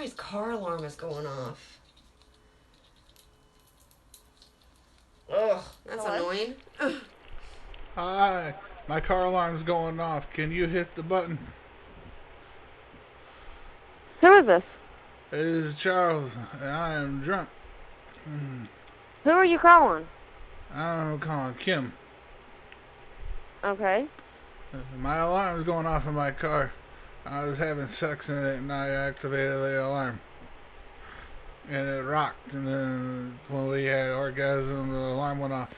Somebody's car alarm is going off. Ugh, that's annoying. Hi, my car alarm's going off. Can you hit the button? Who is this? It is Charles, and I am drunk. Who are you calling? I'm calling Kim. Okay. My alarm's going off in my car. I was having sex in it and I activated the alarm. And it rocked, and then when we had orgasm, the alarm went off.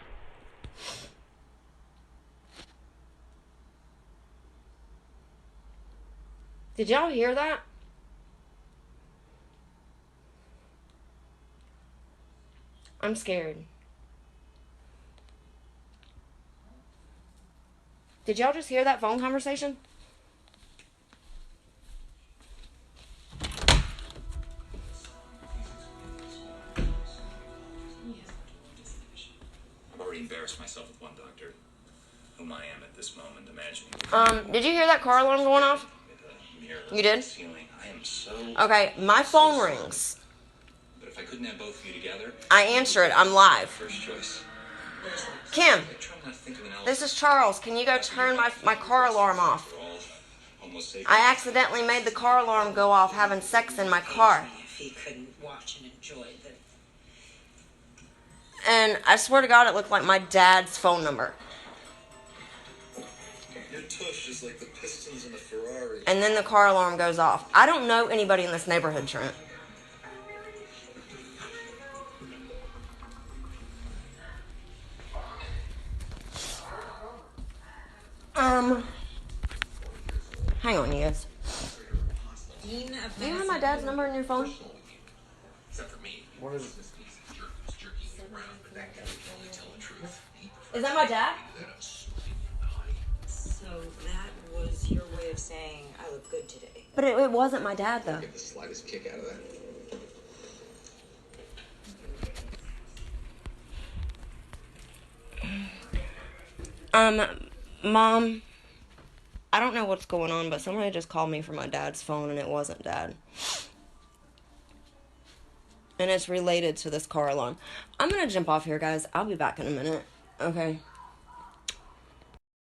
Did y'all hear that? I'm scared. Did y'all just hear that phone conversation? I've already embarrassed myself with one doctor, whom I am at this moment imagining. Did you hear that car alarm going off? You did? I am so Okay, my phone rings. But if I couldn't have both of you together, I answer it. I'm live. first choice. Kim, I try not to think of an this is Charles. Can you go turn my car alarm off? I accidentally made the car alarm go off having sex in my car. If he couldn't watch and enjoy the... And I swear to God, it looked like my dad's phone number. Your tush is like the pistons in a Ferrari. And then the car alarm goes off. I don't know anybody in this neighborhood, Trent. Hang on, you guys. Do you have my dad's number in your phone? Except for me. What is this? Is that my dad? So that was your way of saying I look good today. But it wasn't my dad, though. Get the slightest kick out of that. Mom, I don't know what's going on, but somebody just called me from my dad's phone, and it wasn't Dad. And it's related to this car alarm. I'm gonna jump off here, guys. I'll be back in a minute. Okay.